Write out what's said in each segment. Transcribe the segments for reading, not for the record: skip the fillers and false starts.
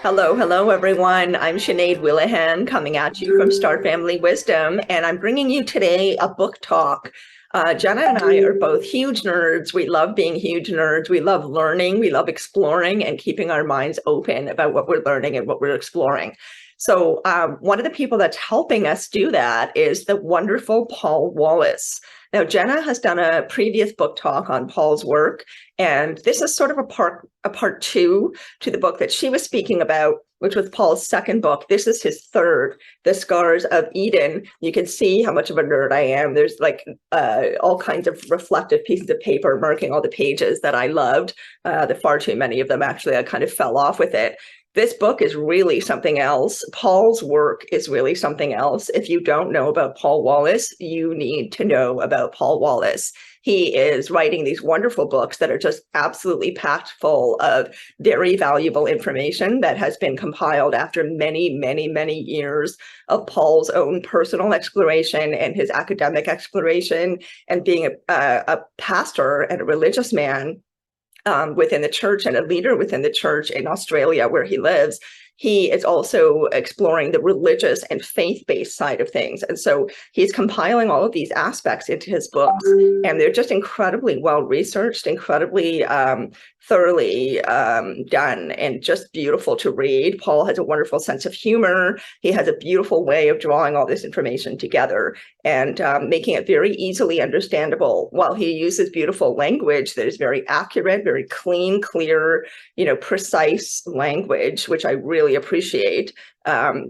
Hello, hello, everyone. I'm Sinéad Whelehan coming at you from Star Family Wisdom, and I'm bringing you today a book talk. Jenna and I are both huge nerds. We love being huge nerds. We love learning. We love exploring and keeping our minds open about what we're learning and what we're exploring. So one of the people that's helping us do that is the wonderful Paul Wallis. Now, Jenna has done a previous book talk on Paul's work, and this is sort of a part two to the book that she was speaking about, which was Paul's second book. This is his third, The Scars of Eden. You can see how much of a nerd I am. There's like all kinds of reflective pieces of paper marking all the pages that I loved. The far too many of them, actually, I kind of fell off with it. This book is really something else. Paul's work is really something else. If you don't know about Paul Wallis, you need to know about Paul Wallis. He is writing these wonderful books that are just absolutely packed full of very valuable information that has been compiled after many, many, many years of Paul's own personal exploration and his academic exploration and being a pastor and a religious man within the church and a leader within the church in Australia where he lives. He is also exploring the religious and faith-based side of things. And so he's compiling all of these aspects into his books, and they're just incredibly well-researched, incredibly thoroughly done, and just beautiful to read. Paul has a wonderful sense of humor. He has a beautiful way of drawing all this information together and making it very easily understandable, while he uses beautiful language that is very accurate, very clean, clear, precise language, which I really appreciate.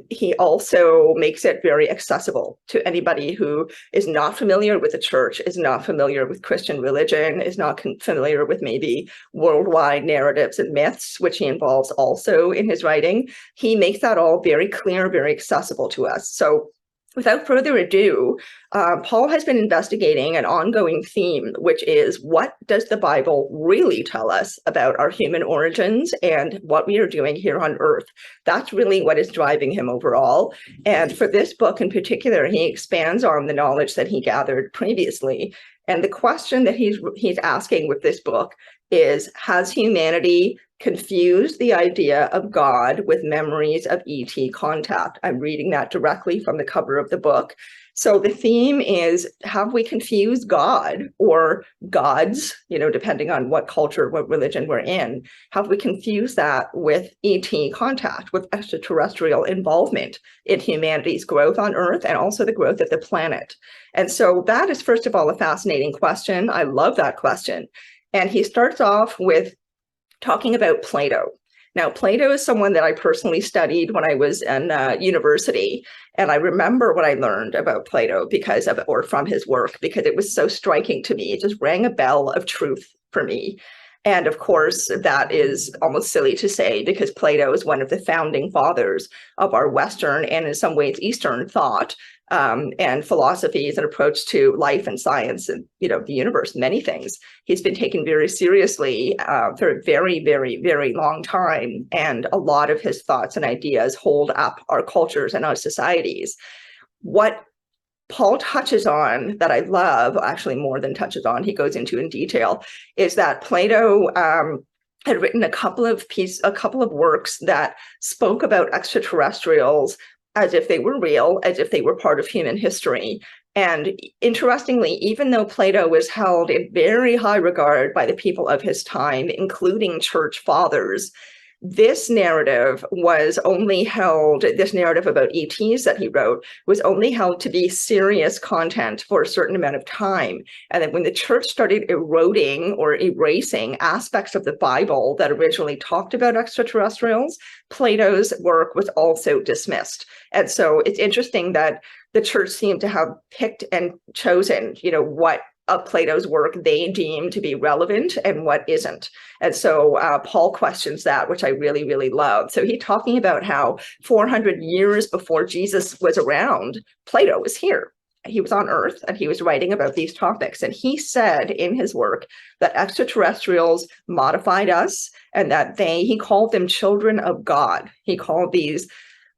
He also makes it very accessible to anybody who is not familiar with the church, is not familiar with Christian religion, is not familiar with maybe worldwide narratives and myths, which he involves also in his writing. He makes that all very clear, very accessible to us. So without further ado, Paul has been investigating an ongoing theme, which is, what does the Bible really tell us about our human origins and what we are doing here on Earth? That's really what is driving him overall. And for this book in particular, he expands on the knowledge that he gathered previously. And the question that he's asking with this book is, has humanity confused the idea of God with memories of ET contact? I'm reading that directly from the cover of the book. So the theme is, have we confused God or gods, depending on what culture, what religion we're in, have we confused that with ET contact, with extraterrestrial involvement in humanity's growth on Earth and also the growth of the planet? And so that is, first of all, a fascinating question. I love that question. And he starts off with talking about Plato. Now, Plato is someone that I personally studied when I was in university, and I remember what I learned about Plato from his work, because it was so striking to me. It just rang a bell of truth for me. And of course, that is almost silly to say, because Plato is one of the founding fathers of our Western and in some ways Eastern thought and philosophies and approach to life and science and, the universe, many things. He's been taken very seriously for a very, very, very long time. And a lot of his thoughts and ideas hold up our cultures and our societies. What Paul touches on that I love, actually more than touches on, he goes into in detail, is that Plato had written a couple of works that spoke about extraterrestrials as if they were real, as if they were part of human history. And interestingly, even though Plato was held in very high regard by the people of his time, including church fathers, this narrative about ETs that he wrote was only held to be serious content for a certain amount of time. And then when the church started eroding or erasing aspects of the Bible that originally talked about extraterrestrials, Plato's work was also dismissed. And so it's interesting that the church seemed to have picked and chosen, what of Plato's work they deem to be relevant and what isn't. And so Paul questions that, which I really, really love. So he's talking about how 400 years before Jesus was around, Plato was here. He was on Earth and he was writing about these topics. And he said in his work that extraterrestrials modified us and that he called them children of God. He called these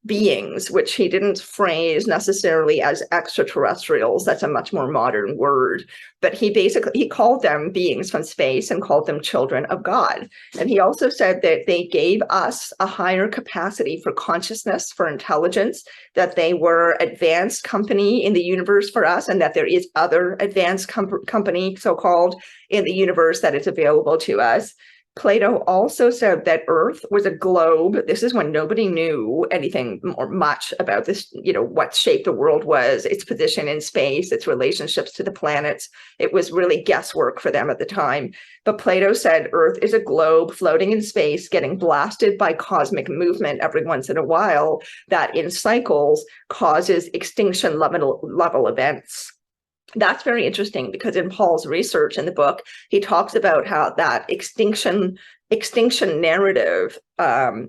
beings, which he didn't phrase necessarily as extraterrestrials. That's a much more modern word. But he called them beings from space and called them children of God. And he also said that they gave us a higher capacity for consciousness, for intelligence, that they were advanced company in the universe for us, and that there is other advanced company, so-called, in the universe that is available to us. Plato also said that Earth was a globe. This is when nobody knew anything or much about this, what shape the world was, its position in space, its relationships to the planets. It was really guesswork for them at the time. But Plato said Earth is a globe floating in space, getting blasted by cosmic movement every once in a while, that in cycles causes extinction level events. That's very interesting, because in Paul's research in the book, he talks about how that extinction narrative,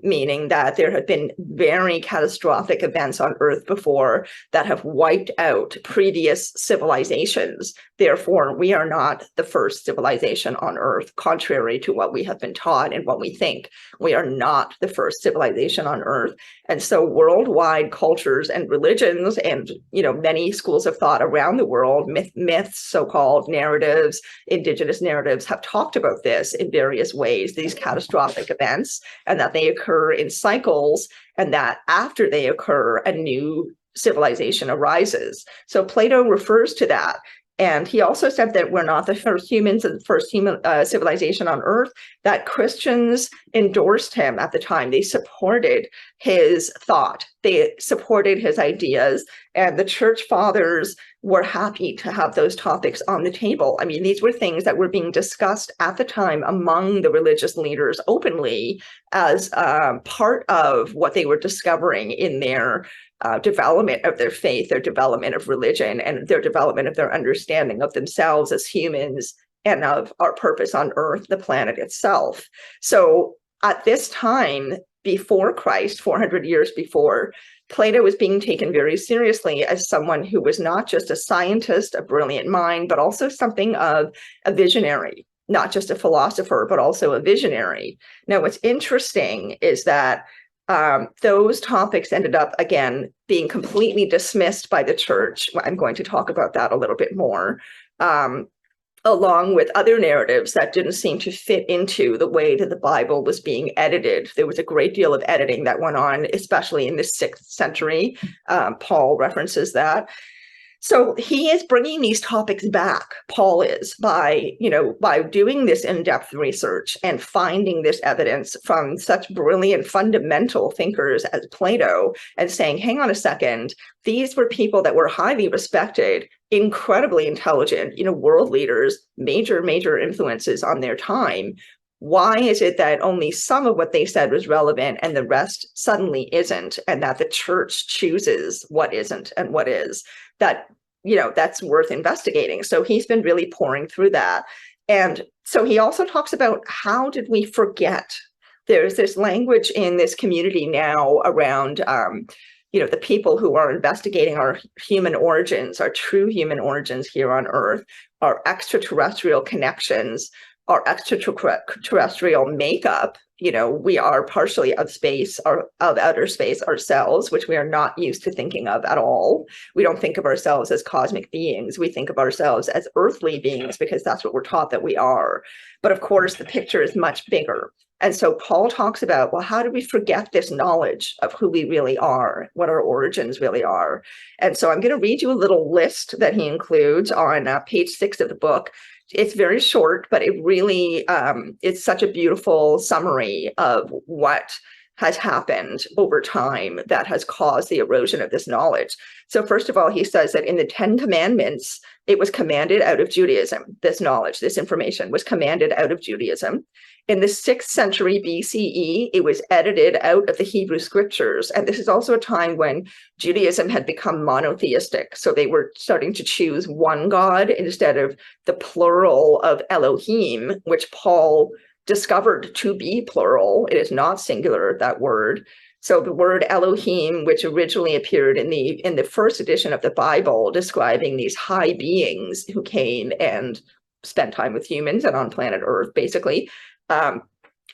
meaning that there have been very catastrophic events on Earth before that have wiped out previous civilizations. Therefore, we are not the first civilization on Earth, contrary to what we have been taught and what we think. We are not the first civilization on Earth. And so worldwide cultures and religions and, many schools of thought around the world, myths, so-called narratives, indigenous narratives, have talked about this in various ways, these catastrophic events, and that they occur in cycles, and that after they occur, a new civilization arises. So Plato refers to that. And he also said that we're not the first humans and the first human civilization on Earth, that Christians endorsed him at the time. They supported his thought. They supported his ideas. And the church fathers were happy to have those topics on the table. I mean, these were things that were being discussed at the time among the religious leaders openly as part of what they were discovering in their development of their faith, their development of religion, and their development of their understanding of themselves as humans and of our purpose on Earth, the planet itself. So at this time, before Christ, 400 years before, Plato was being taken very seriously as someone who was not just a scientist, a brilliant mind, but also something of a visionary, not just a philosopher, but also a visionary. Now, what's interesting is that those topics ended up, again, being completely dismissed by the church. I'm going to talk about that a little bit more, along with other narratives that didn't seem to fit into the way that the Bible was being edited. There was a great deal of editing that went on, especially in the 6th century. Paul references that. So he is bringing these topics back, Paul is, by doing this in-depth research and finding this evidence from such brilliant fundamental thinkers as Plato, and saying, hang on a second, these were people that were highly respected, incredibly intelligent, world leaders, major influences on their time. Why is it that only some of what they said was relevant and the rest suddenly isn't, and that the church chooses what isn't and what is? That's worth investigating. So he's been really pouring through that. And so he also talks about, how did we forget? There's this language in this community now around, the people who are investigating our human origins, our true human origins here on Earth, our extraterrestrial connections, our extraterrestrial makeup. We are partially of space, or of outer space ourselves, which we are not used to thinking of at all. We don't think of ourselves as cosmic beings. We think of ourselves as earthly beings, because that's what we're taught that we are. But of course, the picture is much bigger. And so Paul talks about, well, how do we forget this knowledge of who we really are, what our origins really are? And so I'm going to read you a little list that he includes on page 6 of the book. It's very short, but it really, it's such a beautiful summary of what has happened over time that has caused the erosion of this knowledge. So first of all, he says that in the 10 Commandments, it was commanded out of Judaism. This knowledge, this information was commanded out of Judaism. In the 6th century BCE, it was edited out of the Hebrew scriptures. And this is also a time when Judaism had become monotheistic. So they were starting to choose one God instead of the plural of Elohim, which Paul discovered to be plural. It is not singular, that word. So the word Elohim, which originally appeared in the first edition of the Bible, describing these high beings who came and spent time with humans and on planet Earth, basically.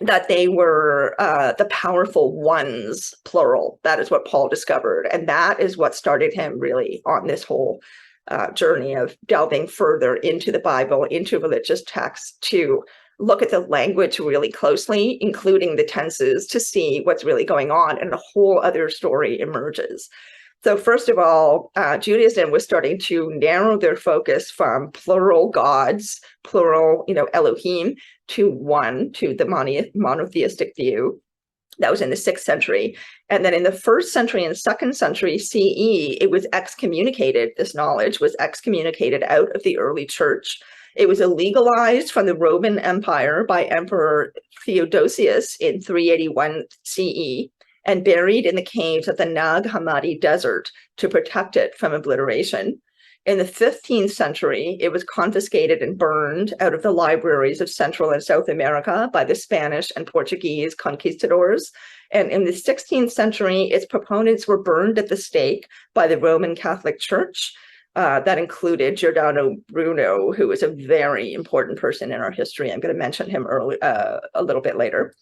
that they were the powerful ones, plural. That is what Paul discovered. And that is what started him really on this whole journey of delving further into the Bible, into religious texts, to look at the language really closely, including the tenses, to see what's really going on. And a whole other story emerges. So first of all, Judaism was starting to narrow their focus from plural gods, plural, Elohim, to one, to the monotheistic view. That was in the 6th century. And then in the 1st century and 2nd century CE, it was excommunicated. This knowledge was excommunicated out of the early church. It was illegalized from the Roman Empire by Emperor Theodosius in 381 CE. And buried in the caves of the Nag Hammadi Desert to protect it from obliteration. In the 15th century, it was confiscated and burned out of the libraries of Central and South America by the Spanish and Portuguese conquistadors. And in the 16th century, its proponents were burned at the stake by the Roman Catholic Church. That included Giordano Bruno, who was a very important person in our history. I'm going to mention him a little bit later.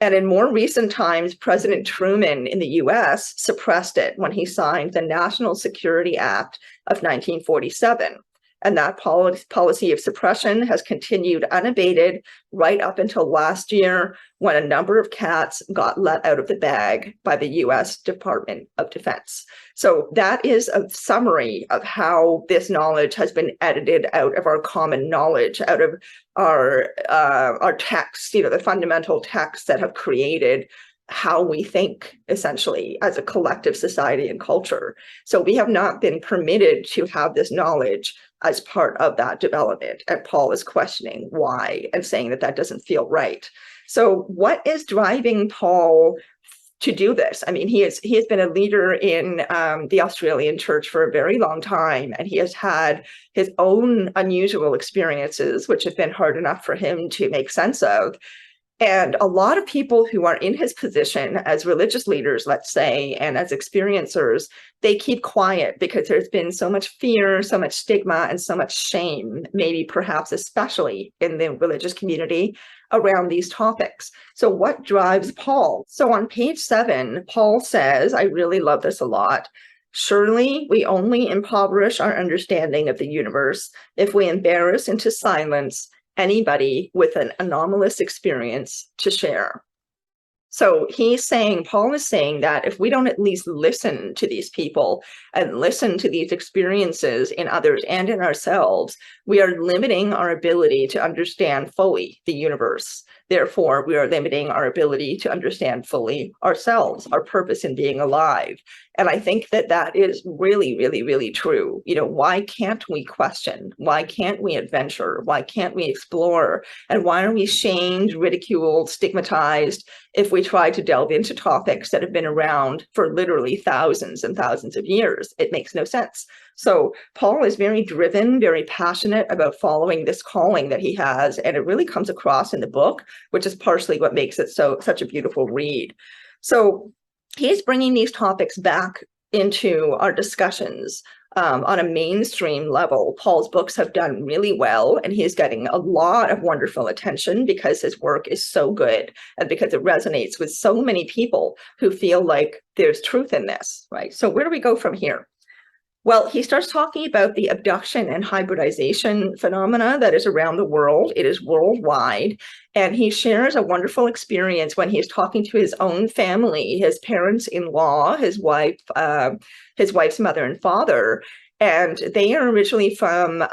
And in more recent times, President Truman in the US suppressed it when he signed the National Security Act of 1947. And that policy of suppression has continued unabated right up until last year, when a number of cats got let out of the bag by the US Department of Defense. So that is a summary of how this knowledge has been edited out of our common knowledge, out of our texts, the fundamental texts that have created how we think, essentially, as a collective society and culture. So we have not been permitted to have this knowledge as part of that development. And Paul is questioning why and saying that that doesn't feel right. So what is driving Paul to do this? I mean, he has been a leader in the Australian church for a very long time, and he has had his own unusual experiences, which have been hard enough for him to make sense of. And a lot of people who are in his position as religious leaders, let's say, and as experiencers, they keep quiet because there's been so much fear, so much stigma, and so much shame, maybe perhaps especially in the religious community, around these topics. So what drives Paul? So on page 7, Paul says, I really love this a lot, surely we only impoverish our understanding of the universe if we embarrass into silence anybody with an anomalous experience to share. So Paul is saying that if we don't at least listen to these people and listen to these experiences in others and in ourselves, we are limiting our ability to understand fully the universe. Therefore, we are limiting our ability to understand fully ourselves, our purpose in being alive. And I think that that is really, really, really true. Why can't we question? Why can't we adventure? Why can't we explore? And why are we shamed, ridiculed, stigmatized if we try to delve into topics that have been around for literally thousands and thousands of years? It makes no sense. So Paul is very driven, very passionate about following this calling that he has, and it really comes across in the book, which is partially what makes it such a beautiful read. So he's bringing these topics back into our discussions on a mainstream level. Paul's books have done really well, and he's getting a lot of wonderful attention because his work is so good and because it resonates with so many people who feel like there's truth in this, right? So where do we go from here? Well, he starts talking about the abduction and hybridization phenomena that is around the world. It is worldwide. And he shares a wonderful experience when he's talking to his own family, his parents-in-law, his wife's mother and father. And they are originally from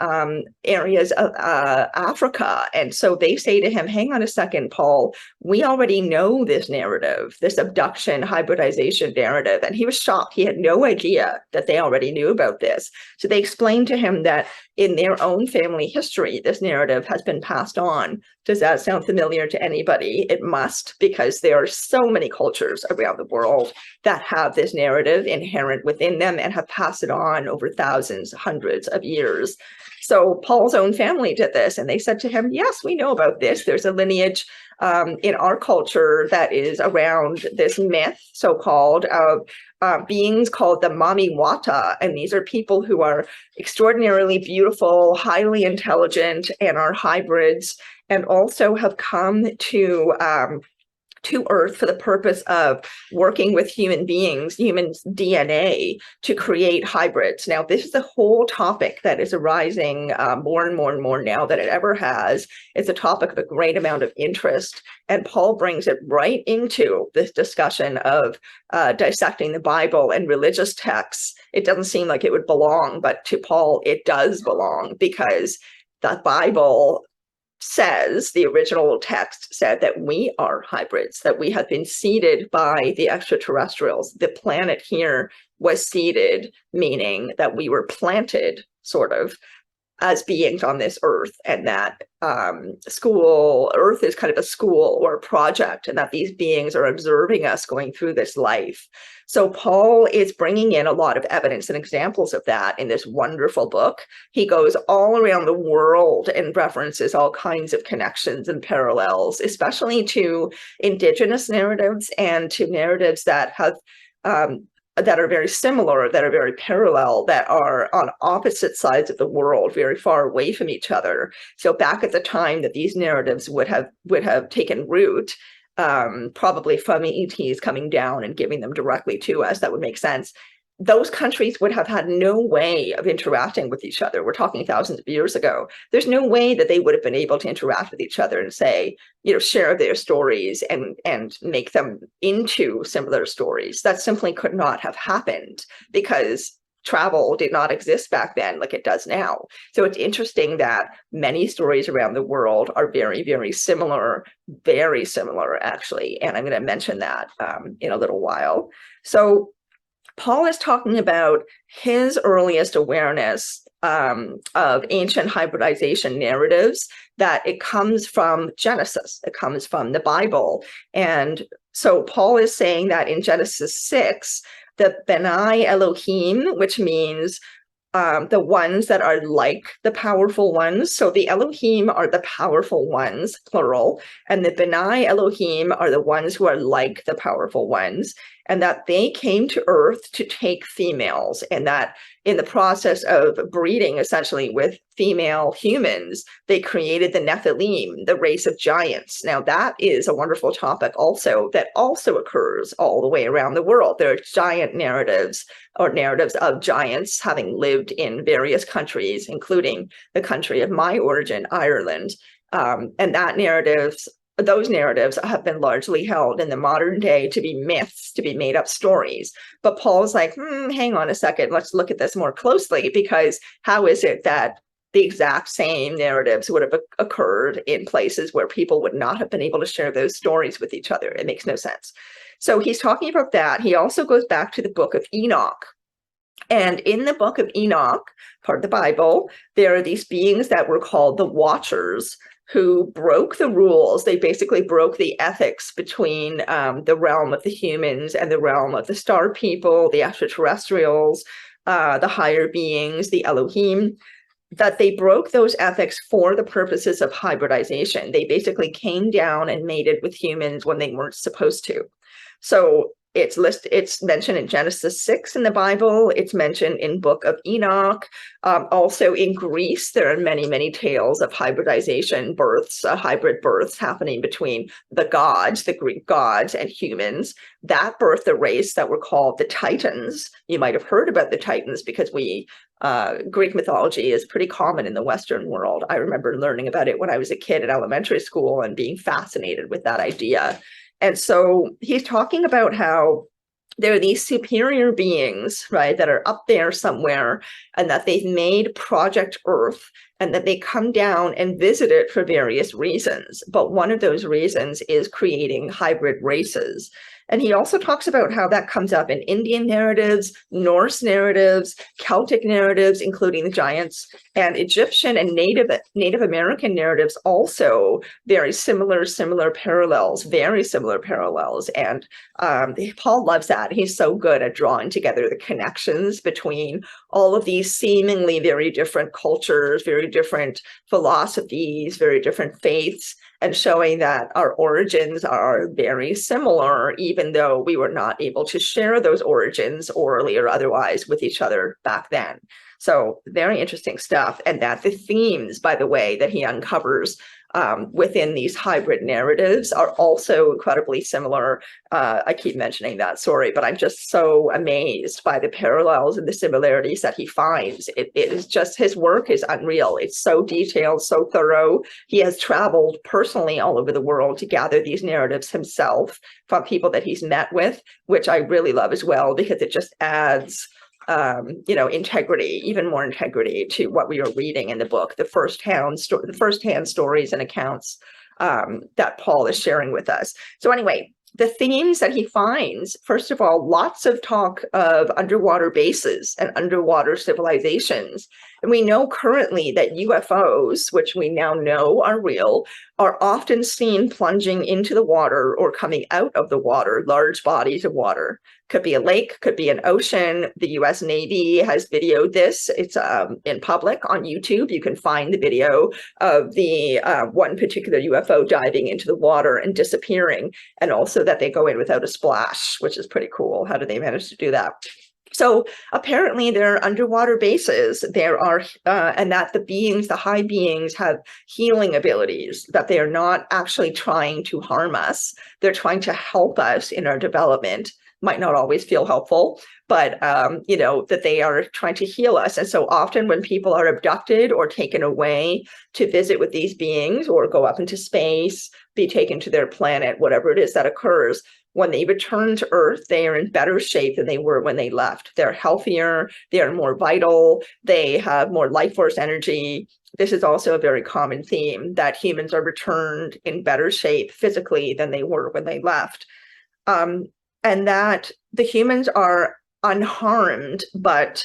areas of Africa. And so they say to him, hang on a second, Paul, we already know this narrative, this abduction, hybridization narrative. And he was shocked. He had no idea that they already knew about this. So they explained to him that in their own family history, this narrative has been passed on. Does that sound familiar to anybody? It must, because there are so many cultures around the world that have this narrative inherent within them and have passed it on over thousands, hundreds of years. So Paul's own family did this, and they said to him, yes, we know about this. There's a lineage in our culture that is around this myth, so-called, of beings called the Mami Wata. And these are people who are extraordinarily beautiful, highly intelligent, and are hybrids. and also have come to Earth for the purpose of working with human beings, human DNA, to create hybrids. Now, this is a whole topic that is arising more and more and more now than it ever has. It's a topic of a great amount of interest, and Paul brings it right into this discussion of dissecting the Bible and religious texts. It doesn't seem like it would belong, but to Paul, it does belong, because the Bible says, the original text said, that we are hybrids, that we have been seeded by the extraterrestrials. The planet here was seeded, meaning that we were planted, sort of, as beings on this earth, and that Earth is kind of a school or a project, and that these beings are observing us going through this life. So Paul is bringing in a lot of evidence and examples of that in this wonderful book. He goes all around the world and references all kinds of connections and parallels, especially to indigenous narratives and to narratives that have that are very similar, that are very parallel, that are on opposite sides of the world, very far away from each other. So back at the time that these narratives would have taken root, probably from ETs coming down and giving them directly to us, that would make sense. Those countries would have had no way of interacting with each other. We're talking thousands of years ago. There's no way that they would have been able to interact with each other and say, share their stories and make them into similar stories. That simply could not have happened, because travel did not exist back then like it does now. So it's interesting that many stories around the world are very, very similar actually. And I'm going to mention that in a little while. So Paul is talking about his earliest awareness of ancient hybridization narratives, that it comes from Genesis, it comes from the Bible. And so Paul is saying that in Genesis 6, the Benai Elohim, which means the ones that are like the powerful ones. So the Elohim are the powerful ones, plural, and the Benai Elohim are the ones who are like the powerful ones, and that they came to Earth to take females, and that in the process of breeding essentially with female humans, they created the Nephilim, the race of giants. Now that is a wonderful topic also that also occurs all the way around the world. There are giant narratives, or narratives of giants having lived in various countries, including the country of my origin, Ireland. And those narratives have been largely held in the modern day to be myths, to be made up stories. But Paul's like, hang on a second, let's look at this more closely, because how is it that the exact same narratives would have occurred in places where people would not have been able to share those stories with each other? It makes no sense. So he's talking about that. He also goes back to the book of Enoch. And in the book of Enoch, part of the Bible, there are these beings that were called the Watchers, who broke the rules. They basically broke the ethics between the realm of the humans and the realm of the star people, the extraterrestrials, the higher beings, the Elohim, that they broke those ethics for the purposes of hybridization. They basically came down and mated with humans when they weren't supposed to. So it's mentioned in Genesis 6 in the Bible. It's mentioned in Book of Enoch. Also in Greece, there are many, many tales of hybridization births, hybrid births happening between the gods, the Greek gods, and humans. That birthed a race that were called the Titans. You might have heard about the Titans because Greek mythology is pretty common in the Western world. I remember learning about it when I was a kid in elementary school and being fascinated with that idea. And so he's talking about how there are these superior beings, right, that are up there somewhere, and that they've made Project Earth, and that they come down and visit it for various reasons. But one of those reasons is creating hybrid races. And he also talks about how that comes up in Indian narratives, Norse narratives, Celtic narratives, including the giants, and Egyptian and Native American narratives also very similar parallels, very similar parallels. And Paul loves that. He's so good at drawing together the connections between all of these seemingly very different cultures, very different philosophies, very different faiths, and showing that our origins are very similar, even though we were not able to share those origins orally or otherwise with each other back then. So very interesting stuff. And that the themes, by the way, that he uncovers within these hybrid narratives are also incredibly similar. I keep mentioning that, sorry, but I'm just so amazed by the parallels and the similarities that he finds. It is just, his work is unreal. It's so detailed, so thorough. He has traveled personally all over the world to gather these narratives himself from people that he's met with, which I really love as well, because it just adds integrity, even more integrity to what we are reading in the book, the firsthand stories and accounts that Paul is sharing with us. So anyway, the themes that he finds, first of all, lots of talk of underwater bases and underwater civilizations. And we know currently that UFOs, which we now know are real, are often seen plunging into the water or coming out of the water, large bodies of water. Could be a lake, could be an ocean. The US Navy has videoed this. It's in public on YouTube. You can find the video of the one particular UFO diving into the water and disappearing, and also that they go in without a splash, which is pretty cool. How do they manage to do that? So apparently there are underwater bases, there are, and that the high beings have healing abilities, that they are not actually trying to harm us. They're trying to help us in our development. Might not always feel helpful, but that they are trying to heal us. And so often when people are abducted or taken away to visit with these beings or go up into space, be taken to their planet, whatever it is that occurs, when they return to Earth, they are in better shape than they were when they left. They're healthier, they are more vital, they have more life force energy. This is also a very common theme, that humans are returned in better shape physically than they were when they left. And that the humans are unharmed, but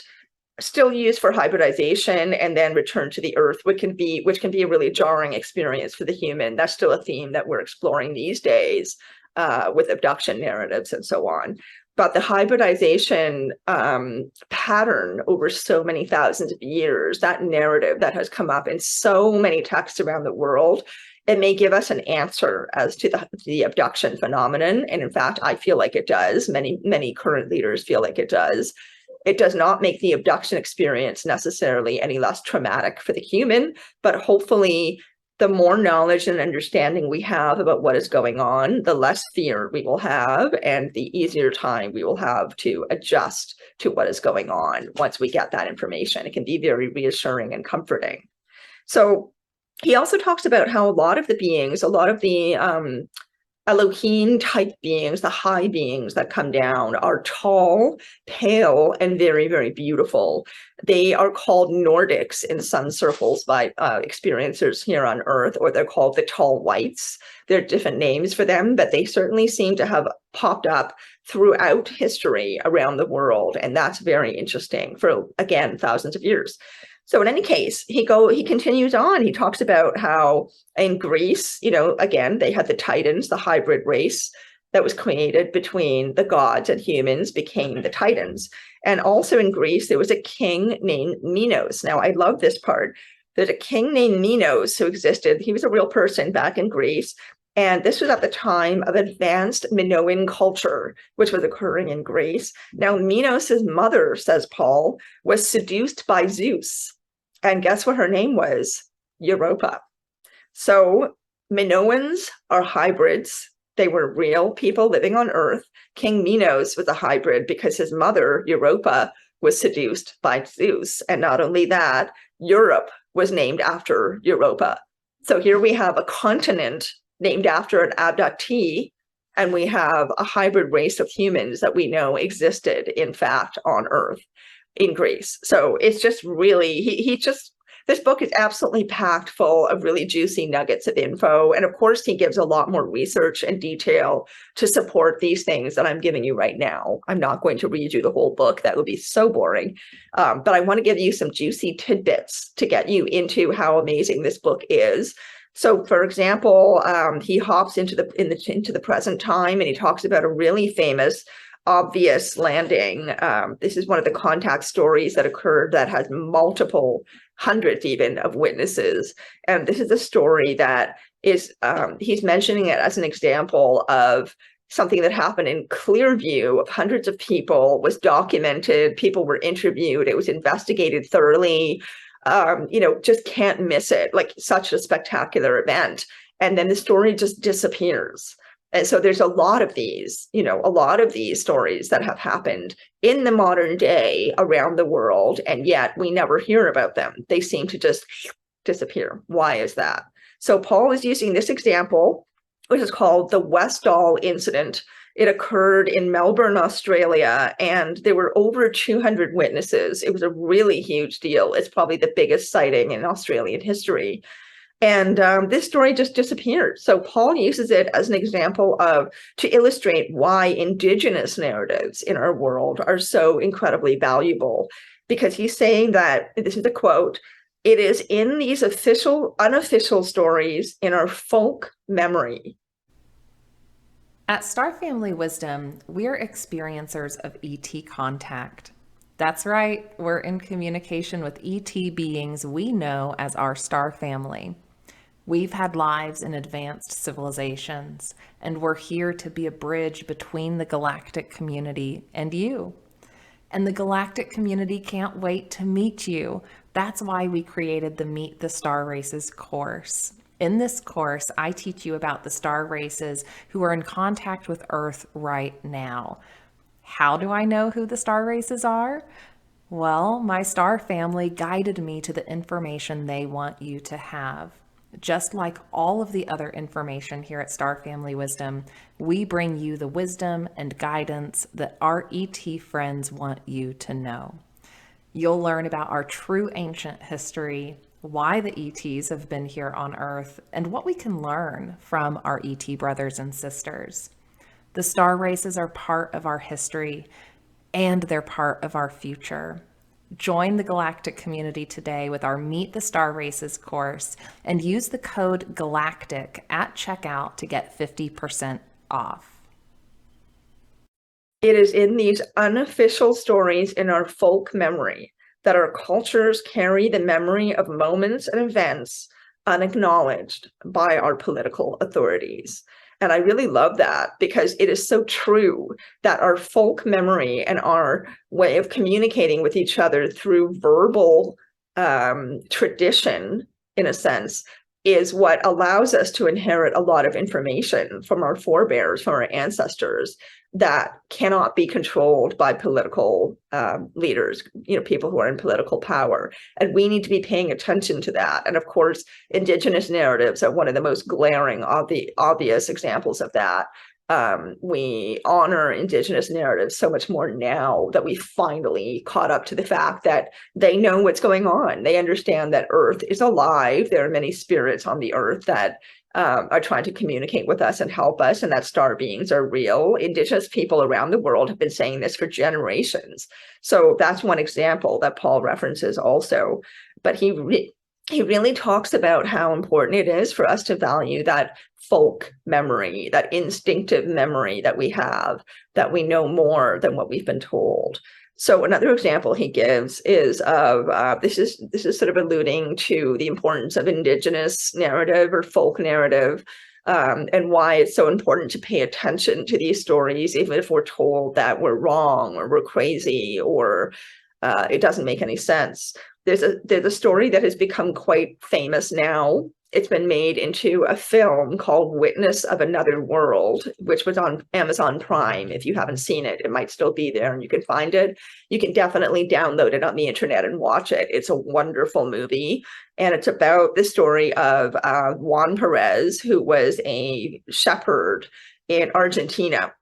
still used for hybridization and then returned to the Earth, which can be a really jarring experience for the human. That's still a theme that we're exploring these days with abduction narratives and so on. But the hybridization pattern over so many thousands of years, that narrative that has come up in so many texts around the world, it may give us an answer as to the abduction phenomenon. And in fact, I feel like it does. Many current leaders feel like it does. It does not make the abduction experience necessarily any less traumatic for the human, but hopefully the more knowledge and understanding we have about what is going on, the less fear we will have and the easier time we will have to adjust to what is going on once we get that information. It can be very reassuring and comforting. So he also talks about how a lot of the Elohim type beings, the high beings that come down, are tall, pale, and very, very beautiful. They are called Nordics in some circles by experiencers here on Earth, or they're called the tall whites. There are different names for them, but they certainly seem to have popped up throughout history around the world. And that's very interesting for, again, thousands of years. So in any case, he continues on. He talks about how in Greece, again, they had the Titans, the hybrid race that was created between the gods and humans became the Titans. And also in Greece, there was a king named Minos. Now, I love this part. There's a king named Minos who existed. He was a real person back in Greece. And this was at the time of advanced Minoan culture, which was occurring in Greece. Now, Minos' mother, says Paul, was seduced by Zeus. And guess what her name was? Europa. So Minoans are hybrids. They were real people living on Earth. King Minos was a hybrid because his mother, Europa, was seduced by Zeus. And not only that, Europe was named after Europa. So here we have a continent named after an abductee, and we have a hybrid race of humans that we know existed, in fact, on Earth in Greece. So it's just really, this book is absolutely packed full of really juicy nuggets of info. And of course, he gives a lot more research and detail to support these things that I'm giving you right now. I'm not going to read you the whole book. That would be so boring. But I want to give you some juicy tidbits to get you into how amazing this book is. So, for example, he hops into the present time, and he talks about a really famous, obvious landing. This is one of the contact stories that occurred that has multiple hundreds even of witnesses. And this is a story that is, he's mentioning it as an example of something that happened in clear view of hundreds of people, was documented, people were interviewed, it was investigated thoroughly. just can't miss it, like such a spectacular event. And then the story just disappears. And so there's a lot of these stories that have happened in the modern day around the world, and yet we never hear about them. They seem to just disappear. Why is that? So Paul is using this example, which is called the Westall incident. It occurred in Melbourne, Australia, and there were over 200 witnesses. It was a really huge deal. It's probably the biggest sighting in Australian history. And this story just disappeared. So Paul uses it as an example to illustrate why indigenous narratives in our world are so incredibly valuable, because he's saying that, this is a quote, "It is in these unofficial stories in our folk memory." At Star Family Wisdom, we're experiencers of ET contact. That's right, we're in communication with ET beings we know as our star family. We've had lives in advanced civilizations, and we're here to be a bridge between the galactic community and you. And the galactic community can't wait to meet you. That's why we created the Meet the Star Races course. In this course, I teach you about the star races who are in contact with Earth right now. How do I know who the star races are? Well, my star family guided me to the information they want you to have. Just like all of the other information here at Star Family Wisdom, we bring you the wisdom and guidance that our ET friends want you to know. You'll learn about our true ancient history, why the ETs have been here on Earth, and what we can learn from our ET brothers and sisters. The star races are part of our history, and they're part of our future. Join the galactic community today with our Meet the Star Races course and use the code GALACTIC at checkout to get 50% off. It is in these unofficial stories in our folk memory that our cultures carry the memory of moments and events unacknowledged by our political authorities. And I really love that, because it is so true that our folk memory and our way of communicating with each other through verbal tradition, in a sense, is what allows us to inherit a lot of information from our forebears, from our ancestors, that cannot be controlled by political leaders, people who are in political power. And we need to be paying attention to that. And of course, indigenous narratives are one of the most glaring, obvious examples of that. We honor indigenous narratives so much more now that we finally caught up to the fact that they know what's going on. They understand that Earth is alive. There are many spirits on the Earth that are trying to communicate with us and help us, and that star beings are real. Indigenous people around the world have been saying this for generations. So that's one example that Paul references also. But he really talks about how important it is for us to value that folk memory, that instinctive memory that we have, that we know more than what we've been told. So another example he gives is of this is sort of alluding to the importance of indigenous narrative or folk narrative, and why it's so important to pay attention to these stories, even if we're told that we're wrong or we're crazy or it doesn't make any sense. There's a story that has become quite famous now. It's been made into a film called Witness of Another World, which was on Amazon Prime. If you haven't seen it, it might still be there and you can find it. You can definitely download it on the internet and watch it. It's a wonderful movie. And it's about the story of Juan Perez, who was a shepherd in Argentina.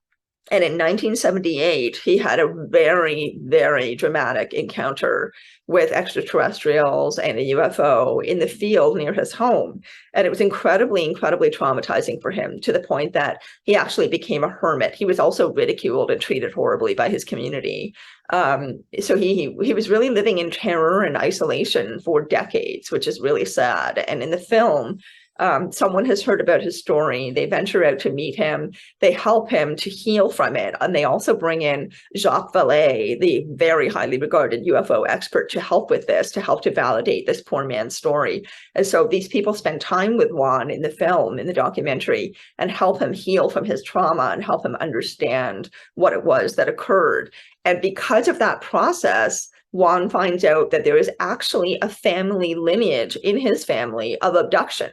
And in 1978, he had a very, very dramatic encounter with extraterrestrials and a UFO in the field near his home. And it was incredibly, incredibly traumatizing for him, to the point that he actually became a hermit. He was also ridiculed and treated horribly by his community. So he was really living in terror and isolation for decades, which is really sad. And in the film, someone has heard about his story. They venture out to meet him. They help him to heal from it. And they also bring in Jacques Vallée, the very highly regarded UFO expert, to help with this, to help to validate this poor man's story. And so these people spend time with Juan in the film, in the documentary, and help him heal from his trauma and help him understand what it was that occurred. And because of that process, Juan finds out that there is actually a family lineage in his family of abduction.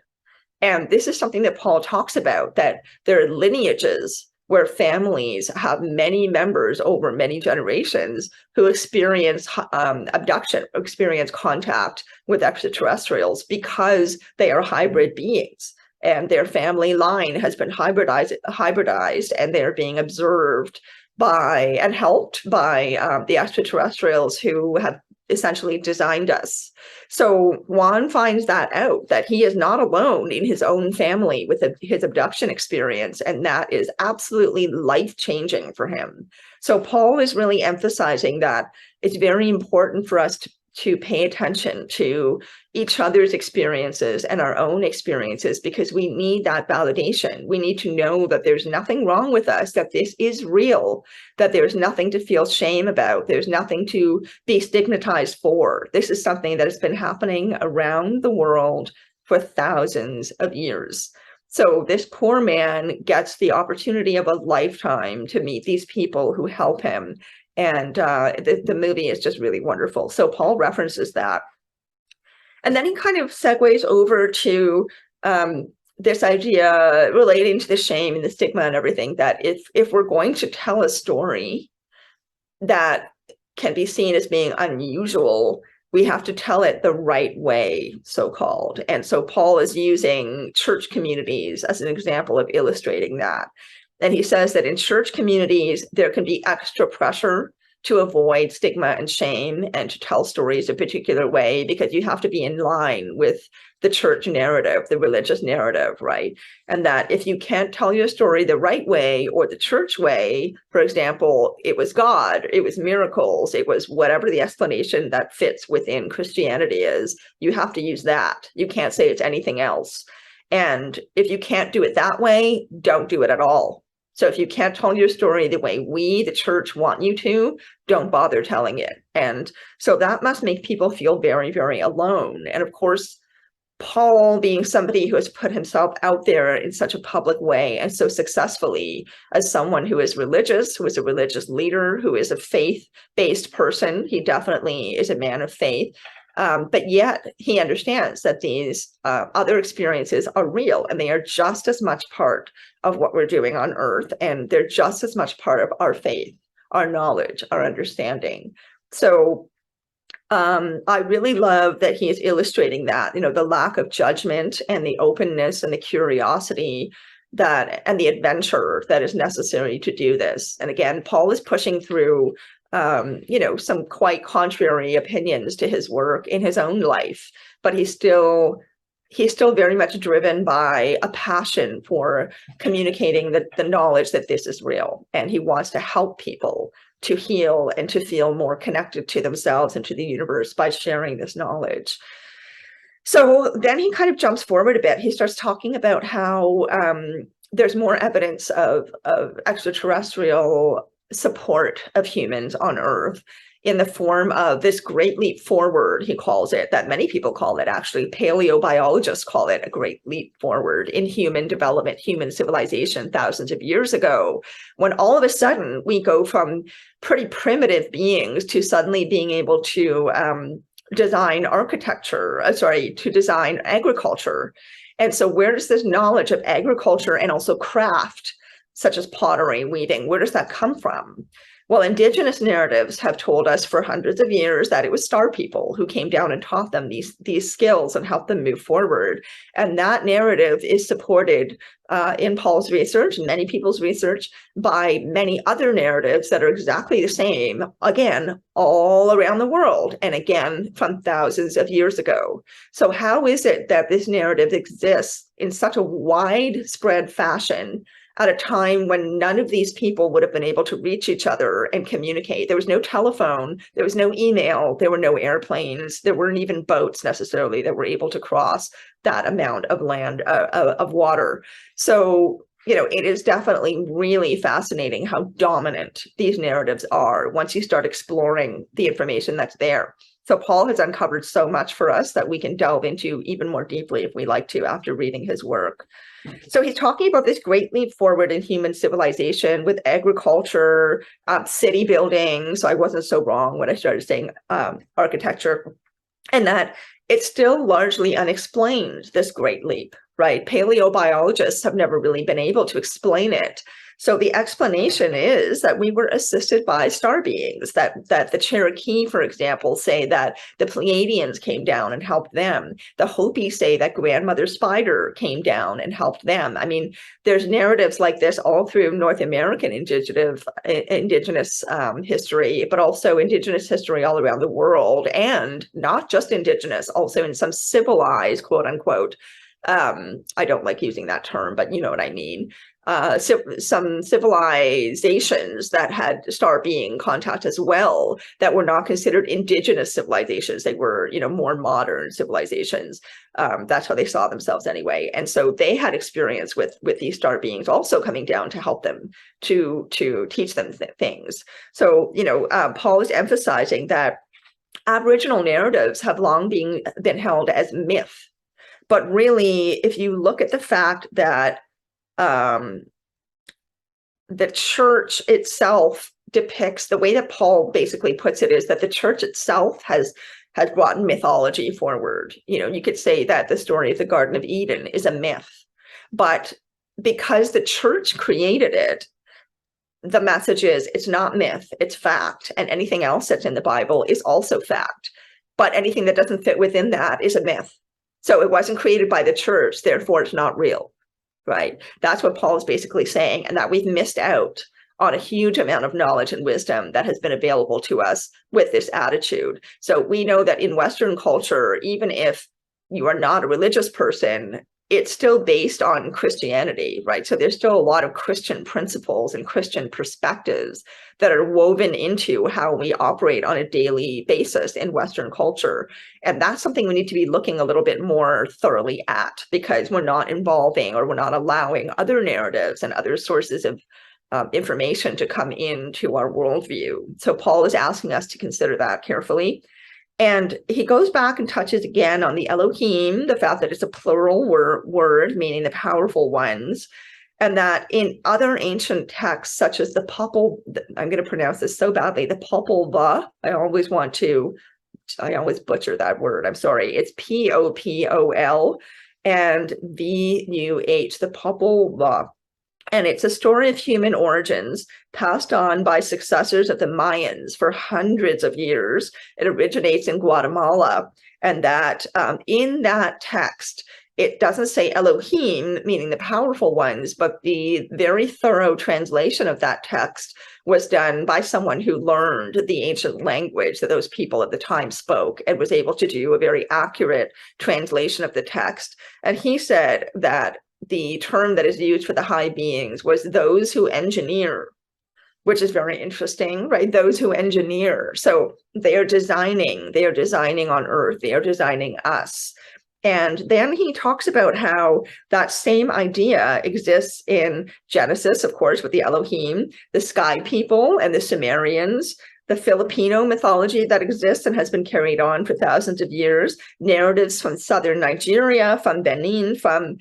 And this is something that Paul talks about, that there are lineages where families have many members over many generations who experience abduction, experience contact with extraterrestrials because they are hybrid beings. And their family line has been hybridized, and they're being observed by and helped by the extraterrestrials who have essentially designed us. So Juan finds that out, that he is not alone in his own family with his abduction experience, and that is absolutely life-changing for him. So Paul is really emphasizing that it's very important for us to pay attention to each other's experiences and our own experiences, because we need that validation. We need to know that there's nothing wrong with us, that this is real, that there's nothing to feel shame about, there's nothing to be stigmatized for. This is something that has been happening around the world for thousands of years. So this poor man gets the opportunity of a lifetime to meet these people who help him. And the movie is just really wonderful. So Paul references that. And then he kind of segues over to this idea relating to the shame and the stigma and everything, that if we're going to tell a story that can be seen as being unusual, we have to tell it the right way, so-called. And so Paul is using church communities as an example of illustrating that. And he says that in church communities, there can be extra pressure to avoid stigma and shame and to tell stories a particular way, because you have to be in line with the church narrative, the religious narrative, right? And that if you can't tell your story the right way or the church way, for example, it was God, it was miracles, it was whatever the explanation that fits within Christianity is, you have to use that. You can't say it's anything else. And if you can't do it that way, don't do it at all. So if you can't tell your story the way we, the church, want you to, don't bother telling it. And so that must make people feel very, very alone. And of course, Paul, being somebody who has put himself out there in such a public way and so successfully, as someone who is religious, who is a religious leader, who is a faith-based person, he definitely is a man of faith. But yet he understands that these other experiences are real, and they are just as much part of what we're doing on Earth, and they're just as much part of our faith, our knowledge, our understanding. So I really love that he is illustrating that, you know, the lack of judgment and the openness and the curiosity that and the adventure that is necessary to do this. And again, Paul is pushing through you know, some quite contrary opinions to his work in his own life, but he's still very much driven by a passion for communicating the knowledge that this is real, and he wants to help people to heal and to feel more connected to themselves and to the universe by sharing this knowledge. So then he kind of jumps forward a bit. He starts talking about how there's more evidence of extraterrestrial support of humans on Earth in the form of this great leap forward, he calls it, that many people call it, actually. Paleobiologists call it a great leap forward in human development, human civilization thousands of years ago, when all of a sudden we go from pretty primitive beings to suddenly being able to design architecture, to design agriculture. And so where does this knowledge of agriculture and also craft, such as pottery, weaving, where does that come from? Well, indigenous narratives have told us for hundreds of years that it was star people who came down and taught them these skills and helped them move forward. And that narrative is supported in Paul's research and many people's research by many other narratives that are exactly the same, again, all around the world, and again, from thousands of years ago. So how is it that this narrative exists in such a widespread fashion at a time when none of these people would have been able to reach each other and communicate? There was no telephone, there was no email, there were no airplanes, there weren't even boats necessarily that were able to cross that amount of land, of water. So it is definitely really fascinating how dominant these narratives are once you start exploring the information that's there. So Paul has uncovered so much for us that we can delve into even more deeply if we like to after reading his work. So he's talking about this great leap forward in human civilization with agriculture, city building. So I wasn't so wrong when I started saying architecture, and that it's still largely unexplained, this great leap, right? Paleobiologists have never really been able to explain it. So the explanation is that we were assisted by star beings, that the Cherokee, for example, say that the Pleiadians came down and helped them. The Hopi say that Grandmother Spider came down and helped them. I mean, there's narratives like this all through North American indigenous history, but also indigenous history all around the world, and not just indigenous, also in some civilized, quote unquote. I don't like using that term, but you know what I mean. Some civilizations that had star being contact as well that were not considered indigenous civilizations. They were, more modern civilizations. That's how they saw themselves anyway. And so they had experience with these star beings also coming down to help them, to teach them things. So, Paul is emphasizing that Aboriginal narratives have long been held as myth. But really, if you look at the fact that the church itself depicts, the way that Paul basically puts it is that the church itself has brought mythology forward. You could say that the story of the Garden of Eden is a myth, but because the church created it, the message is it's not myth, it's fact. And anything else that's in the Bible is also fact. But anything that doesn't fit within that is a myth. So it wasn't created by the church, therefore it's not real, right? That's what Paul is basically saying, and that we've missed out on a huge amount of knowledge and wisdom that has been available to us with this attitude. So we know that in Western culture, even if you are not a religious person, it's still based on Christianity, right? So there's still a lot of Christian principles and Christian perspectives that are woven into how we operate on a daily basis in Western culture. And that's something we need to be looking a little bit more thoroughly at, because we're not involving, or we're not allowing other narratives and other sources of information to come into our worldview. So Paul is asking us to consider that carefully. And he goes back and touches again on the Elohim, the fact that it's a plural word, meaning the powerful ones, and that in other ancient texts, such as the Popol, I'm going to pronounce this so badly, the Popol Vuh, I always butcher that word, I'm sorry, it's Popol and Vuh, the Popol Vuh. And it's a story of human origins passed on by successors of the Mayans for hundreds of years. It originates in Guatemala. And that in that text, it doesn't say Elohim, meaning the powerful ones, but the very thorough translation of that text was done by someone who learned the ancient language that those people at the time spoke and was able to do a very accurate translation of the text. And he said that the term that is used for the high beings was those who engineer, which is very interesting, right? Those who engineer. So they are designing on Earth, they are designing us. And then he talks about how that same idea exists in Genesis, of course, with the Elohim, the sky people and the Sumerians, the Filipino mythology that exists and has been carried on for thousands of years, narratives from southern Nigeria, from Benin, from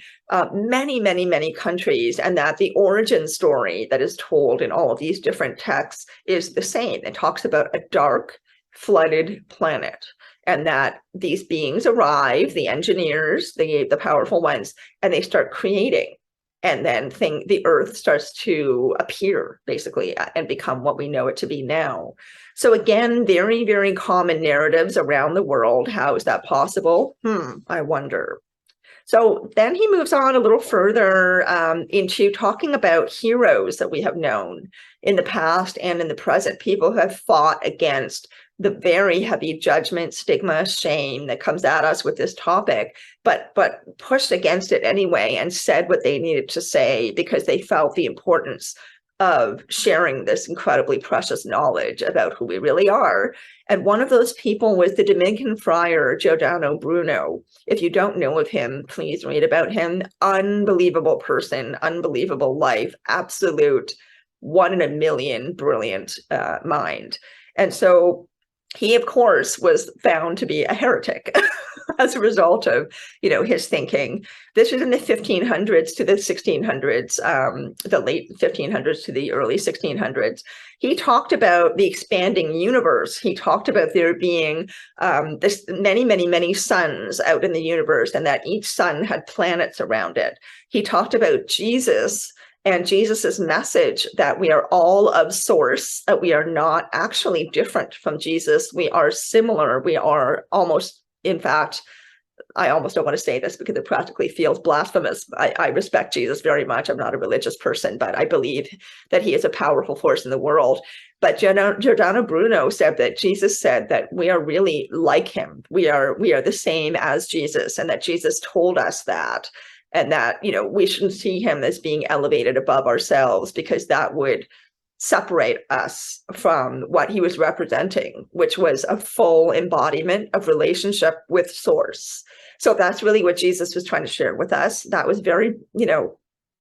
many, many, many countries, and that the origin story that is told in all of these different texts is the same. It talks about a dark, flooded planet, and that these beings arrive, the engineers, the powerful ones, and they start creating. And then the earth starts to appear, basically, and become what we know it to be now. So again, very, very common narratives around the world. How is that possible? I wonder. So then he moves on a little further into talking about heroes that we have known in the past and in the present, people who have fought against the very heavy judgment, stigma, shame that comes at us with this topic, but pushed against it anyway and said what they needed to say because they felt the importance of sharing this incredibly precious knowledge about who we really are. And one of those people was the Dominican friar Giordano Bruno. If you don't know of him, please read about him. Unbelievable person, unbelievable life, absolute one in a million brilliant mind. And so he, of course, was found to be a heretic as a result of, his thinking. This was in the 1500s to the 1600s, the late 1500s to the early 1600s. He talked about the expanding universe. He talked about there being this many, many, many suns out in the universe, and that each sun had planets around it. He talked about Jesus and Jesus's message that we are all of source, that we are not actually different from Jesus. We are similar. We are almost, in fact, I almost don't want to say this because it practically feels blasphemous. I respect Jesus very much. I'm not a religious person, but I believe that he is a powerful force in the world. But Giordano Bruno said that Jesus said that we are really like him. We are the same as Jesus, and that Jesus told us that. And that, we shouldn't see him as being elevated above ourselves, because that would separate us from what he was representing, which was a full embodiment of relationship with source. So that's really what Jesus was trying to share with us. That was very,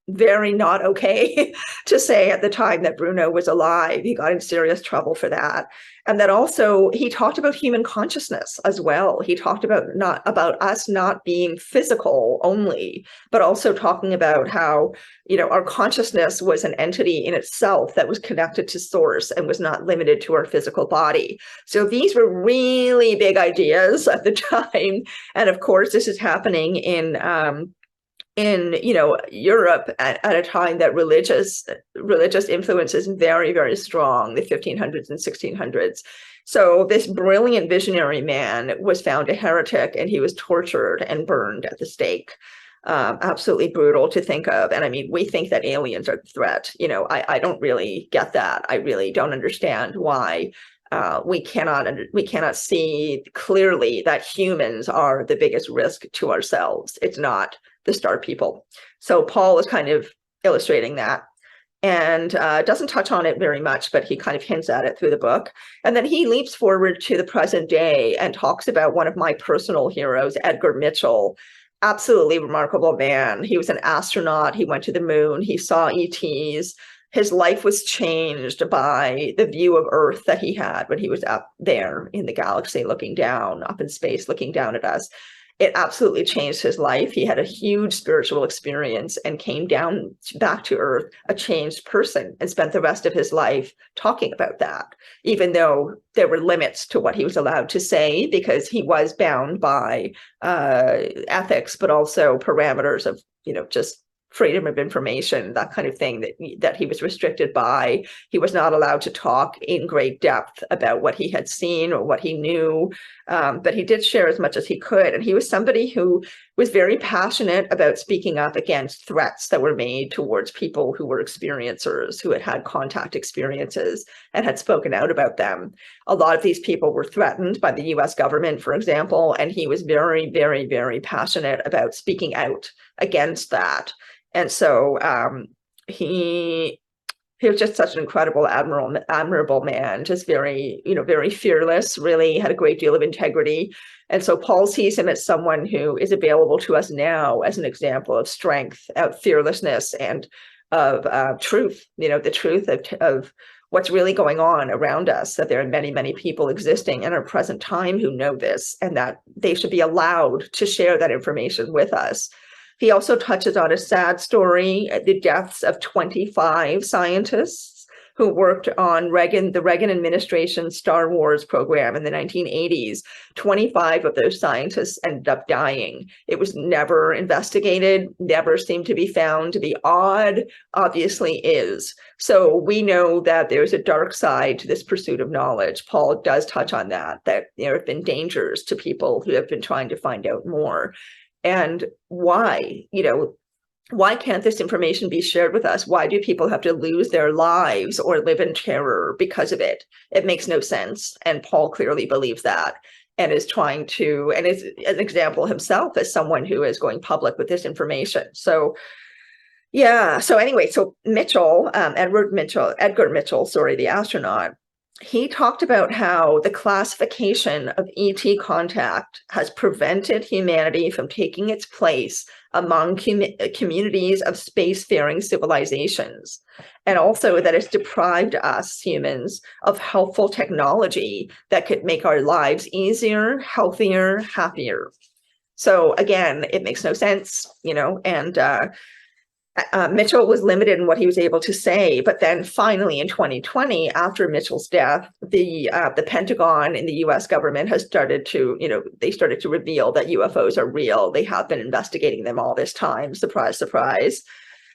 very not okay to say at the time that Bruno was alive. He got in serious trouble for that. And that also he talked about human consciousness as well. He talked about us not being physical only, but also talking about how, our consciousness was an entity in itself that was connected to source and was not limited to our physical body. So these were really big ideas at the time. And of course, this is happening in Europe at a time that religious influence is very, very strong, the 1500s and 1600s. So this brilliant visionary man was found a heretic, and he was tortured and burned at the stake. Absolutely brutal to think of. And I mean, we think that aliens are the threat. I don't really get that. I really don't understand why we cannot see clearly that humans are the biggest risk to ourselves. It's not the star people. So Paul is kind of illustrating that, and doesn't touch on it very much, but he kind of hints at it through the book. And then he leaps forward to the present day and talks about one of my personal heroes, Edgar Mitchell. Absolutely remarkable man. He was an astronaut. He went to the moon. He saw ETs. His life was changed by the view of Earth that he had when he was up there in the galaxy, looking down, up in space, looking down at us. It absolutely changed his life. He had a huge spiritual experience and came down back to Earth, a changed person, and spent the rest of his life talking about that, even though there were limits to what he was allowed to say, because he was bound by ethics, but also parameters of, just freedom of information, that kind of thing that he was restricted by. He was not allowed to talk in great depth about what he had seen or what he knew, but he did share as much as he could. And he was somebody who was very passionate about speaking up against threats that were made towards people who were experiencers, who had had contact experiences and had spoken out about them. A lot of these people were threatened by the US government, for example, and he was very, very, very passionate about speaking out against that. And so he was just such an incredible, admirable man, just very, very fearless, really had a great deal of integrity. And so Paul sees him as someone who is available to us now as an example of strength, of fearlessness, and of truth, the truth of what's really going on around us, that there are many, many people existing in our present time who know this, and that they should be allowed to share that information with us. He also touches on a sad story, the deaths of 25 scientists who worked on the Reagan administration's Star Wars program in the 1980s. 25 of those scientists ended up dying. It was never investigated, never seemed to be found to be odd, obviously is. So we know that there's a dark side to this pursuit of knowledge. Paul does touch on that there have been dangers to people who have been trying to find out more. And why can't this information be shared with us? Why do people have to lose their lives or live in terror because of it? It makes no sense. And Paul clearly believes that, and is trying to, and is an example himself as someone who is going public with this information. So Yeah. So anyway, so Edgar Mitchell, sorry, the astronaut, he talked about how the classification of ET contact has prevented humanity from taking its place among communities of spacefaring civilizations, and also that it's deprived us humans of helpful technology that could make our lives easier, healthier, happier. So again, it makes no sense, and Mitchell was limited in what he was able to say, but then finally in 2020, after Mitchell's death, the Pentagon and the U.S. government has started to, they started to reveal that UFOs are real. They have been investigating them all this time. Surprise, surprise.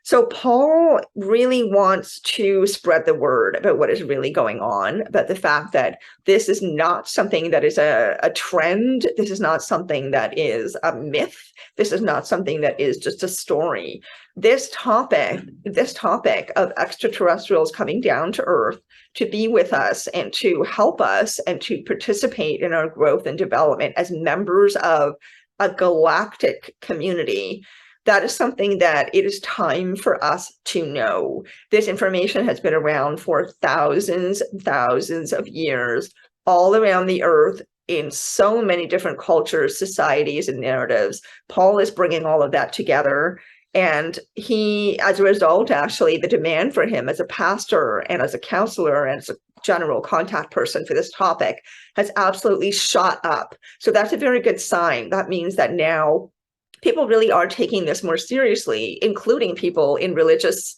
So Paul really wants to spread the word about what is really going on, about the fact that this is not something that is a trend. This is not something that is a myth. This is not something that is just a story. This topic of extraterrestrials coming down to Earth to be with us and to help us and to participate in our growth and development as members of a galactic community, that is something that it is time for us to know. This information has been around for thousands and thousands of years, all around the earth, in so many different cultures, societies, and narratives. Paul is bringing all of that together. And he, as a result, actually, the demand for him as a pastor and as a counselor and as a general contact person for this topic has absolutely shot up. So that's a very good sign. That means that now people really are taking this more seriously, including people in religious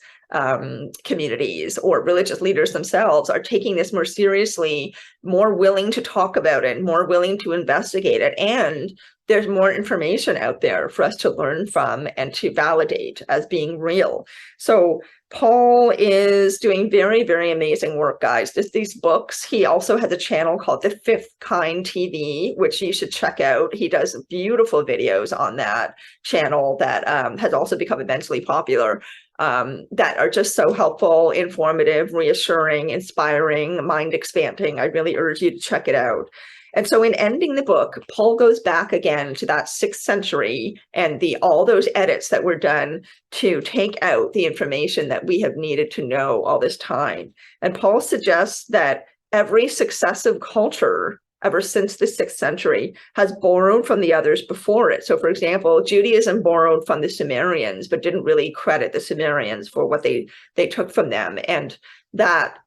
communities, or religious leaders themselves are taking this more seriously, more willing to talk about it, more willing to investigate it. And there's more information out there for us to learn from and to validate as being real. So Paul is doing very, very amazing work, guys. These books. He also has a channel called The Fifth Kind TV, which you should check out. He does beautiful videos on that channel that has also become immensely popular, that are just so helpful, informative, reassuring, inspiring, mind expanding. I really urge you to check it out. And so in ending the book, Paul goes back again to that 6th century and all those edits that were done to take out the information that we have needed to know all this time. And Paul suggests that every successive culture ever since the 6th century has borrowed from the others before it. So for example, Judaism borrowed from the Sumerians, but didn't really credit the Sumerians for what they took from them. And that,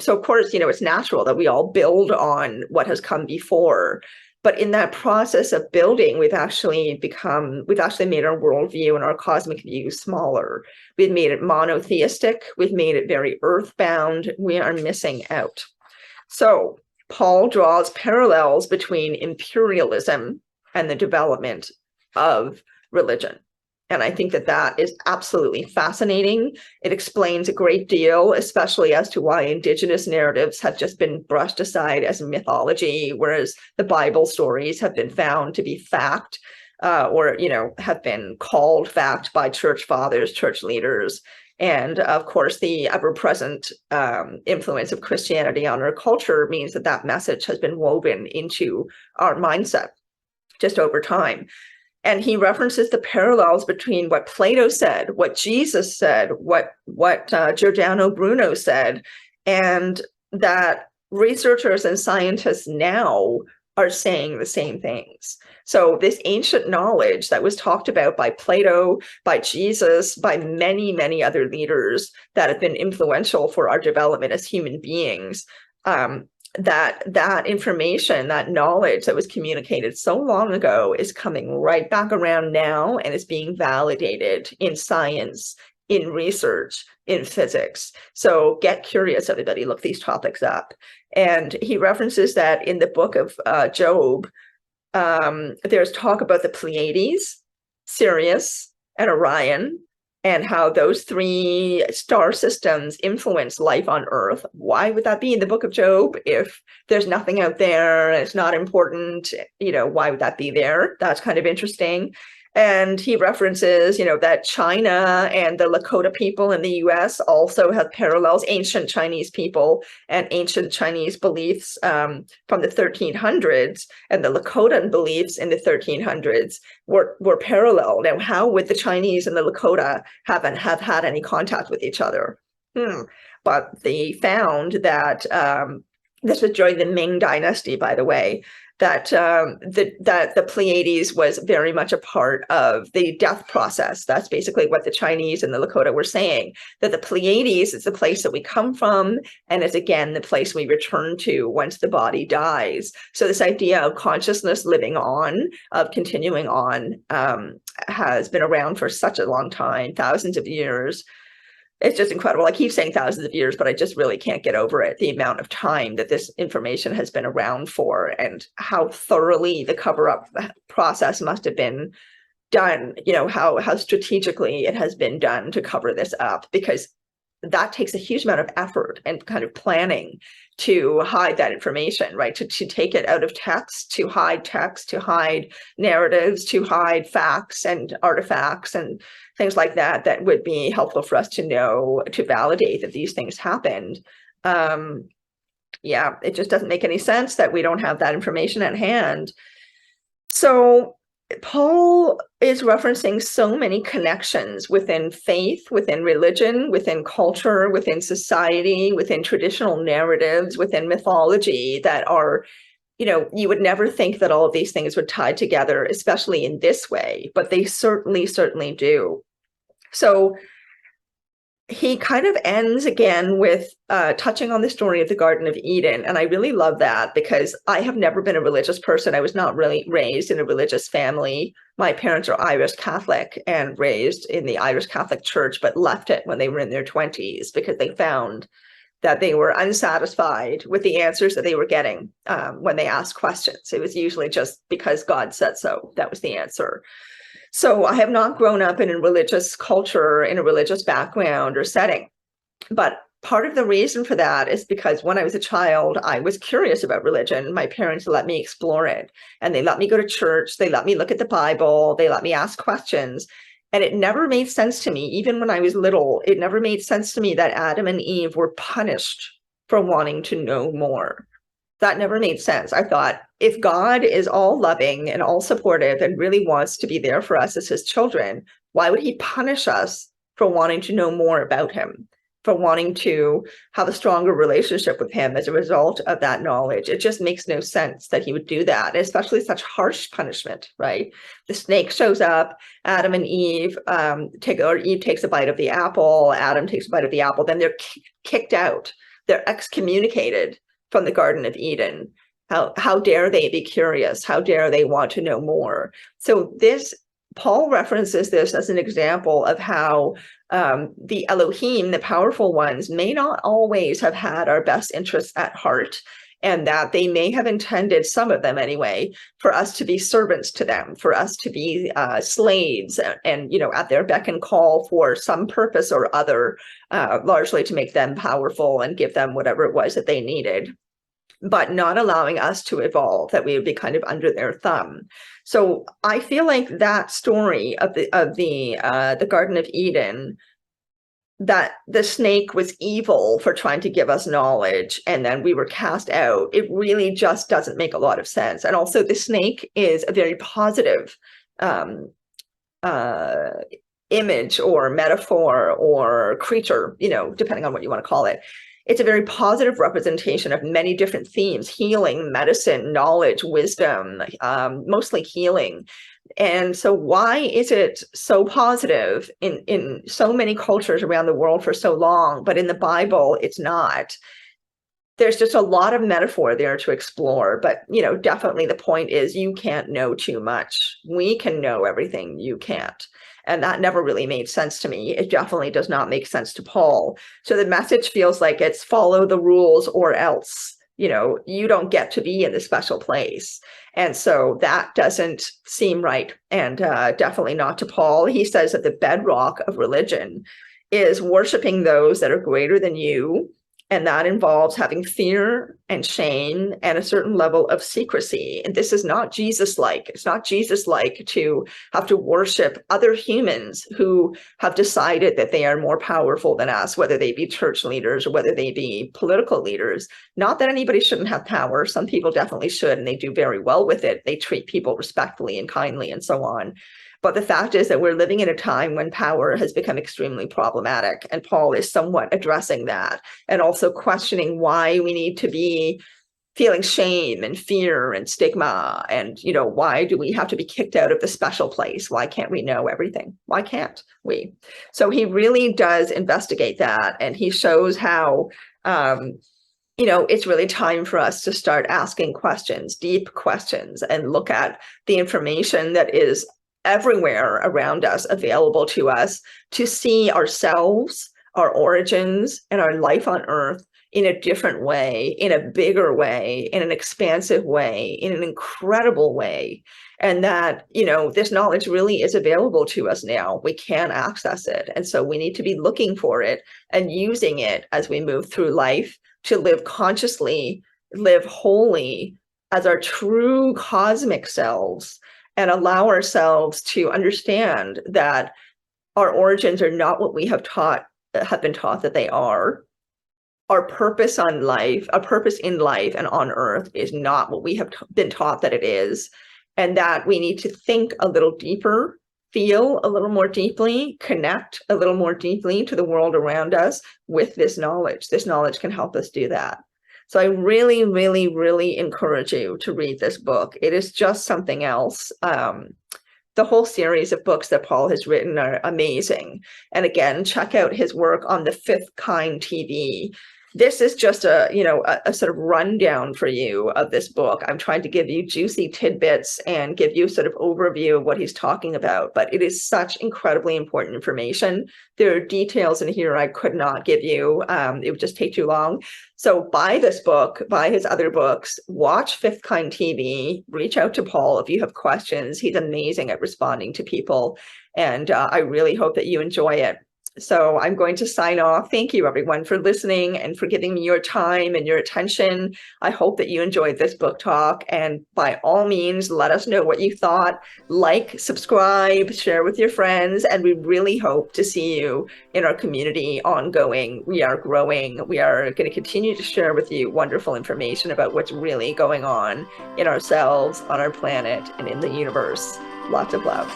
so of course, it's natural that we all build on what has come before. But in that process of building, we've actually made our worldview and our cosmic view smaller. We've made it monotheistic. We've made it very earthbound. We are missing out. So Paul draws parallels between imperialism and the development of religion. And I think that is absolutely fascinating. It explains a great deal, especially as to why indigenous narratives have just been brushed aside as mythology, whereas the Bible stories have been found to be fact, or, have been called fact by church fathers, church leaders. And of course, the ever-present influence of Christianity on our culture means that message has been woven into our mindset just over time. And he references the parallels between what Plato said, what Jesus said, what Giordano Bruno said, and that researchers and scientists now are saying the same things. So this ancient knowledge that was talked about by Plato, by Jesus, by many, many other leaders that have been influential for our development as human beings, that information, that knowledge that was communicated so long ago is coming right back around now and is being validated in science, in research, in physics. So get curious, everybody, look these topics up. And he references that in the book of Job, there's talk about the Pleiades, Sirius, and Orion, and how those 3 star systems influence life on Earth. Why would that be in the book of Job if there's nothing out there and it's not important? Why would that be there? That's kind of interesting. And he references, that China and the Lakota people in the US also have parallels, ancient Chinese people and ancient Chinese beliefs from the 1300s, and the Lakota beliefs in the 1300s were parallel. Now, how would the Chinese and the Lakota have had any contact with each other? But they found that this was during the Ming Dynasty, by the way, that the Pleiades was very much a part of the death process. That's basically what the Chinese and the Lakota were saying, that the Pleiades is the place that we come from, and is again the place we return to once the body dies. So this idea of consciousness living on, of continuing on, has been around for such a long time, thousands of years. It's just incredible. I keep saying thousands of years, but I just really can't get over it, the amount of time that this information has been around for, and how thoroughly the cover-up process must have been done, how strategically it has been done to cover this up, because that takes a huge amount of effort and kind of planning to hide that information, right? To take it out of text, to hide narratives, to hide facts and artifacts and things like that, that would be helpful for us to know, to validate that these things happened. Yeah, it just doesn't make any sense that we don't have that information at hand. So Paul is referencing so many connections within faith, within religion, within culture, within society, within traditional narratives, within mythology, that are, you would never think that all of these things would tie together, especially in this way, but they certainly do. So he kind of ends again with touching on the story of the Garden of Eden. And I really love that, because I have never been a religious person. I was not really raised in a religious family. My parents are Irish Catholic and raised in the Irish Catholic Church, but left it when they were in their 20s because they found that they were unsatisfied with the answers that they were getting when they asked questions. It was usually just because God said so. That was the answer. So I have not grown up in a religious culture, in a religious background or setting. But part of the reason for that is because when I was a child, I was curious about religion. My parents let me explore it, and they let me go to church. They let me look at the Bible. They let me ask questions. And it never made sense to me, even when I was little, it never made sense to me that Adam and Eve were punished for wanting to know more. That never made sense. I thought, if God is all loving and all supportive and really wants to be there for us as his children, why would he punish us for wanting to know more about him, for wanting to have a stronger relationship with him as a result of that knowledge? It just makes no sense that he would do that, especially such harsh punishment, right? The snake shows up, Adam and Eve, Eve takes a bite of the apple, Adam takes a bite of the apple, then they're kicked out. They're excommunicated from the Garden of Eden. How dare they be curious? How dare they want to know more? So Paul references this as an example of how the Elohim, the powerful ones, may not always have had our best interests at heart, and that they may have intended, some of them anyway, for us to be servants to them, for us to be slaves, and at their beck and call for some purpose or other, largely to make them powerful and give them whatever it was that they needed, but not allowing us to evolve, that we would be kind of under their thumb. So I feel like that story of the Garden of Eden, that the snake was evil for trying to give us knowledge, and then we were cast out, it really just doesn't make a lot of sense. And also, the snake is a very positive image or metaphor or creature, depending on what you want to call it. It's a very positive representation of many different themes: healing, medicine, knowledge, wisdom, mostly healing. And so why is it so positive in so many cultures around the world for so long, but in the Bible, it's not? There's just a lot of metaphor there to explore, but definitely the point is, you can't know too much. We can know everything, you can't. And that never really made sense to me. It definitely does not make sense to Paul. So the message feels like it's follow the rules or else. You don't get to be in the special place. And so that doesn't seem right, and definitely not to Paul. He says that the bedrock of religion is worshiping those that are greater than you, And that involves having fear and shame and a certain level of secrecy. And this is not Jesus-like. It's not Jesus-like to have to worship other humans who have decided that they are more powerful than us, whether they be church leaders or whether they be political leaders. Not that anybody shouldn't have power. Some people definitely should, and they do very well with it. They treat people respectfully and kindly and so on. But the fact is that we're living in a time when power has become extremely problematic, and Paul is somewhat addressing that and also questioning why we need to be feeling shame and fear and stigma, and why do we have to be kicked out of the special place? Why can't we know everything? Why can't we? So he really does investigate that, and he shows how it's really time for us to start asking questions, deep questions, and look at the information that is everywhere around us, available to us, to see ourselves, our origins, and our life on Earth in a different way, in a bigger way, in an expansive way, in an incredible way. And that, this knowledge really is available to us now. We can access it. And so we need to be looking for it and using it as we move through life to live consciously, live wholly as our true cosmic selves, and allow ourselves to understand that our origins are not what we have been taught that they are. Our purpose on life, our purpose in life and on Earth is not what we have been taught that it is, and that we need to think a little deeper, feel a little more deeply, connect a little more deeply to the world around us with this knowledge. This knowledge can help us do that. So I really, really, really encourage you to read this book. It is just something else. The whole series of books that Paul has written are amazing. And again, check out his work on the Fifth Kind TV. This is just a sort of rundown for you of this book. I'm trying to give you juicy tidbits and give you sort of overview of what he's talking about, but it is such incredibly important information. There are details in here I could not give you. It would just take too long. So buy this book, buy his other books, watch Fifth Kind TV, reach out to Paul if you have questions. He's amazing at responding to people. And I really hope that you enjoy it. So I'm going to sign off. Thank you, everyone, for listening and for giving me your time and your attention. I hope that you enjoyed this book talk. And by all means, let us know what you thought. Like, subscribe, share with your friends. And we really hope to see you in our community ongoing. We are growing. We are going to continue to share with you wonderful information about what's really going on in ourselves, on our planet, and in the universe. Lots of love.